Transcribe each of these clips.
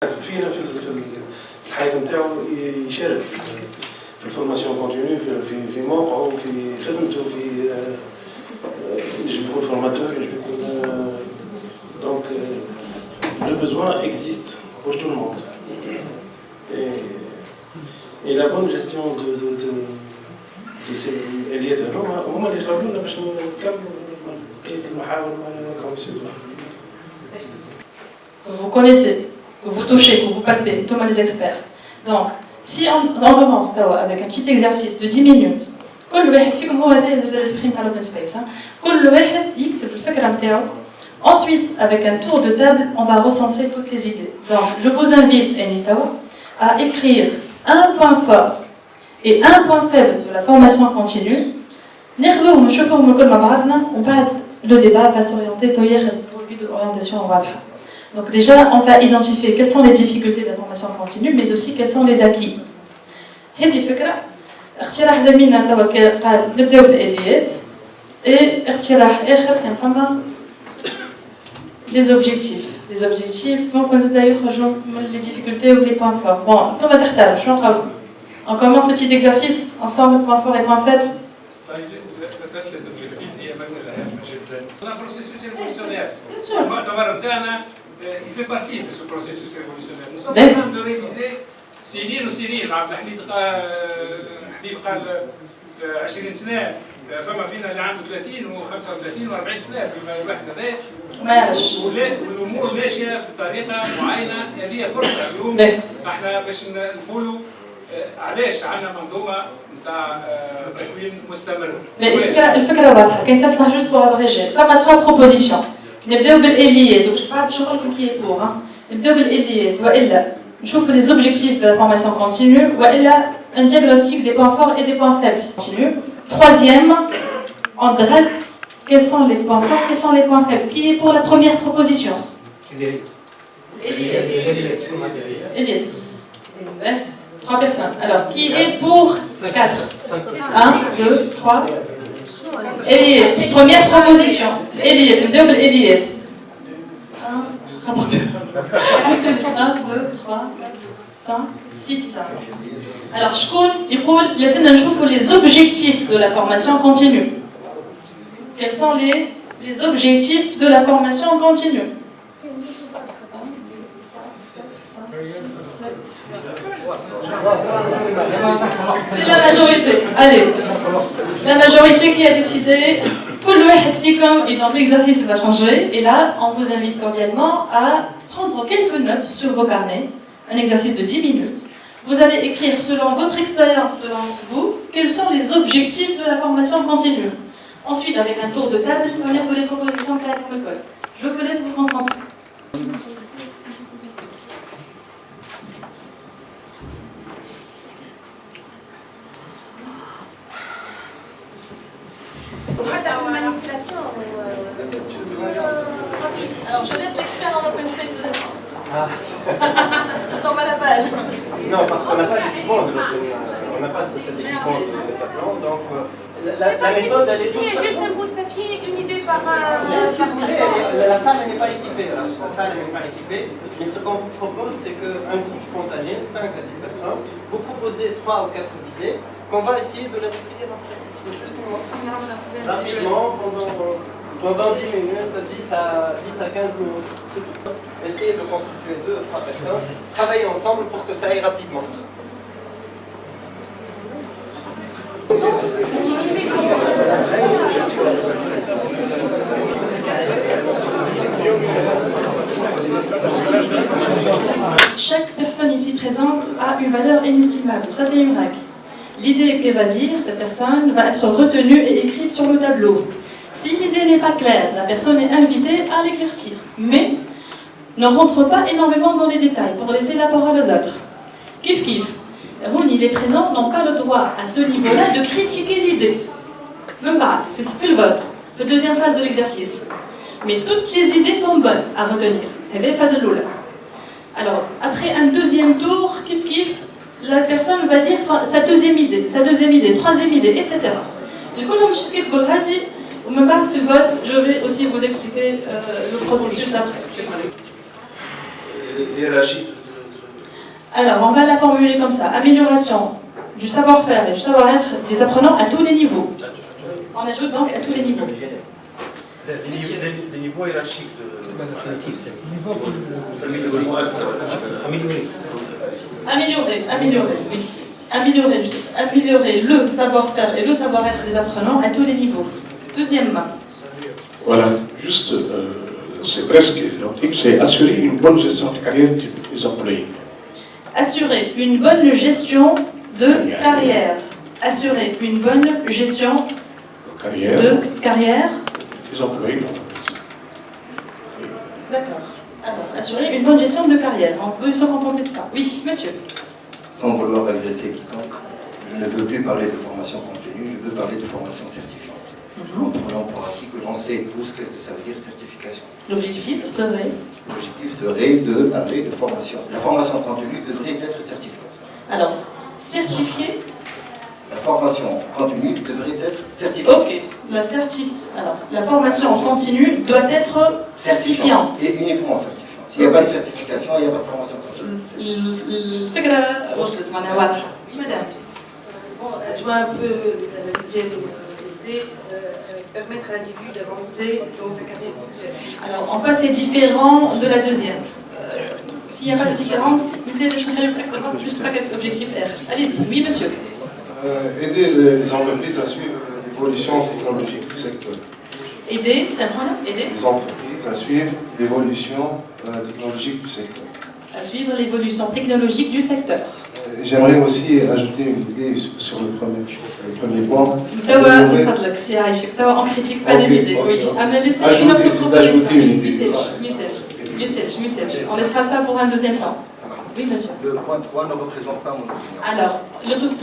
فينا في الحياه نتاعو يشارك في الفورماسيون كونتينيو في موقعه في خدمته في يجب يكون فورماتور يجب يكون دونك le besoin existe pour tout le monde et la bonne gestion de ces اليات هما اللي يخلونا باش نكملوا بقيه المحاور مع الكونسيل. Vous connaissez, que vous touchez, que vous palpez, tous les experts. Donc, si on commence avec un petit exercice de 10 minutes, كل واحد فيكم هو هذا الاسبريم تاع l'open space. كل واحد يكتب الفكرة نتاعو. Ensuite, avec un tour de table, on va recenser toutes les idées. Donc, je vous invite, Anitawa, à écrire un point fort et un point faible de la formation continue. Le débat va s'orienter pour le but de l'orientation en WADHA. Donc déjà, on va identifier quelles sont les difficultés de la formation continue, mais aussi quels sont les acquis. هذه فكرة اقتراح زميلنا توا قال نبداو بالآليات et اقتراح آخر كان فما les objectifs. Les objectifs ممكن زادا يخرجوا من les difficultés ou les points forts. Bon, انتوما تختاروا شنو نقراو. On commence le petit exercice ensemble, points forts et points faibles. C'est un processus révolutionnaire. Il fait partie de ce processus révolutionnaire. Nous sommes en train de réviser سنين وسنين. عبد الحميد حبيب قال 20 سنة فما فينا اللي عنده 30 و35 و40 سنة في الواحد هذا. ماشي. والأمور ماشية بطريقة معينة. هذه فرصة اليوم احنا باش نقولوا علاش عندنا منظومة نتاع تكوين مستمر. الفكرة واضحة. كاين تصلح juste pour abréger. فما 3 propositions. نبداو بالآليات. Donc je parle شغلكم qui est pour. نبداو بالآليات وإلا نشوفوا les objectifs de la formation continue وإلا un diagnostic des points forts et des points faibles. Continue. Troisième, on dresse quels sont les points forts, quels sont les points faibles. Qui est pour la première proposition? Éliette. 3 personnes. Alors, qui est pour 4? 1, 2, 3. Éliette. Première proposition. Éliette. Double Éliette. 1, 2, 3, 4, 5, 6. Alors, شكون يقول لازمنا نشوفوا les objectifs de la formation continue. Quels sont les objectifs de la formation continue? 1, 2, 3, 4, 5, 6, 7. C'est la majorité. Allez, la majorité qui a décidé. كل واحد فيكم et donc l'exercice va changer. Et là, on vous invite cordialement à prendre quelques notes sur vos carnets. Un exercice de 10 minutes. Vous allez écrire selon votre expérience, selon vous, quels sont les objectifs de la formation continue. Ensuite, avec un tour de table, on va lire les propositions claires pour le code. Je vous laisse vous concentrer. Alors, je laisse l'expert en open space de défendre. Je t'en mets la balle. Non, parce qu'on n'a pas d'équipement, on n'a pas cet équipement de Decathlon, donc la méthode elle est toute simple. Juste un bout de papier, une idée par... Si vous voulez, la salle n'est pas équipée, la salle n'est pas équipée, mais ce qu'on vous propose c'est qu'un groupe spontané, 5 à 6 personnes, vous proposez 3 ou 4 idées qu'on va essayer de les replier après. Rapidement, pendant 10 minutes, 10 à 15 minutes. Essayez de constituer 2 ou 3 personnes, travaillez ensemble pour que ça aille rapidement. Chaque personne ici présente a une valeur inestimable, ça c'est une règle. L'idée qu'elle va dire, cette personne va être retenue et écrite sur le tableau. Si l'idée n'est pas claire, la personne est invitée à l'éclaircir, mais ne rentre pas énormément dans les détails pour laisser la parole aux autres. Kif kif, les présents n'ont pas le droit à ce niveau-là de critiquer l'idée. Même pas, fait le vote, la deuxième phase de l'exercice. Mais toutes les idées sont bonnes à retenir. Alors, après un deuxième tour, kif kif, la personne va dire sa deuxième idée, troisième idée, etc. Je vais aussi vous expliquer le processus après. الهيرارشي Alors, on va la formuler comme ça. Amélioration du savoir-faire et du savoir-être des apprenants à tous les niveaux. On ajoute donc à tous les niveaux. Les niveaux hiérarchiques de Améliorer, oui. Améliorer le savoir-faire et le savoir-être des apprenants à tous les niveaux. Deuxièmement. Voilà, juste, c'est presque identique, c'est assurer une bonne gestion de carrière des employés. Assurer une bonne gestion de carrière. Assurer une bonne gestion de carrière des employés de l'entreprise. D'accord. Alors, assurer une bonne gestion de carrière. On peut se contenter de ça. Oui, monsieur. Sans vouloir agresser quiconque, je ne veux plus parler de formation continue, je veux parler de formation certifiante. En prenant pour acquis que l'on sait tout ce que ça veut dire certification. L'objectif serait De parler de formation. La formation continue devrait être certifiante. alors certifié. La formation continue devrait être certifiante. Ok. Alors, la formation continue doit être certifiante. Et uniquement certifiante. S'il n'y a pas de certification, il n'y a pas de formation continue. الفكرة وصلت معناها واضحة. Madame. Bon, je vois un peu la deuxième idée, permettre à l'individu d'avancer dans sa carrière professionnelle. Alors, en quoi c'est différent de la deuxième? S'il n'y a pas de différence, mais c'est juste pas quel objectif R. Allez-y, oui monsieur. Aider les entreprises à suivre l'évolution technologique du secteur. Aider, c'est un point là? Aider Les entreprises à suivre l'évolution technologique du secteur. à suivre l'évolution technologique du secteur. J'aimerais aussi ajouter une idée sur le premier point. On critique pas les idées. Oui. Mais laissez une autre proposition. Message. On laissera ça pour un deuxième temps. Oui, monsieur. Le point 3 ne représente pas mon opinion. Alors,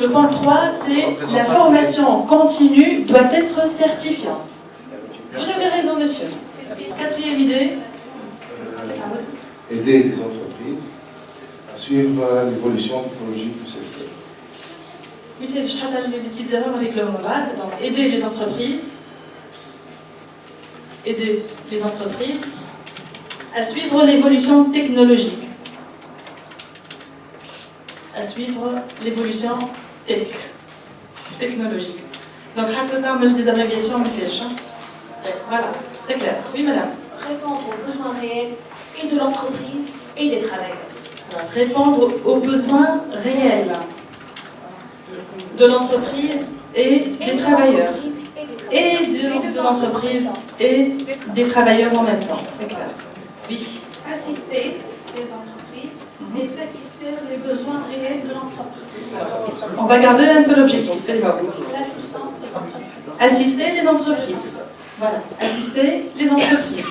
le point 3, c'est la formation continue doit être certifiante. Vous avez raison, monsieur. Quatrième idée. Aider les entreprises à suivre l'évolution technologique du secteur. Monsieur, je vais les petites erreurs avec le mobile. Donc, aider les entreprises. Aider les entreprises à suivre l'évolution technologique. À suivre l'évolution technologique. Donc, on des abréviations, message. Voilà, c'est clair. Oui, madame. Répondre aux besoins réels et de l'entreprise et des travailleurs. Alors, répondre aux besoins réels de l'entreprise et des travailleurs. Et de l'entreprise et des travailleurs en même temps, c'est clair. Oui. Assister les entreprises et satisfaire les besoins réels de l'entreprise. On va garder un seul objectif. L'assistance des entreprises. Assister les entreprises. Voilà, assister les entreprises.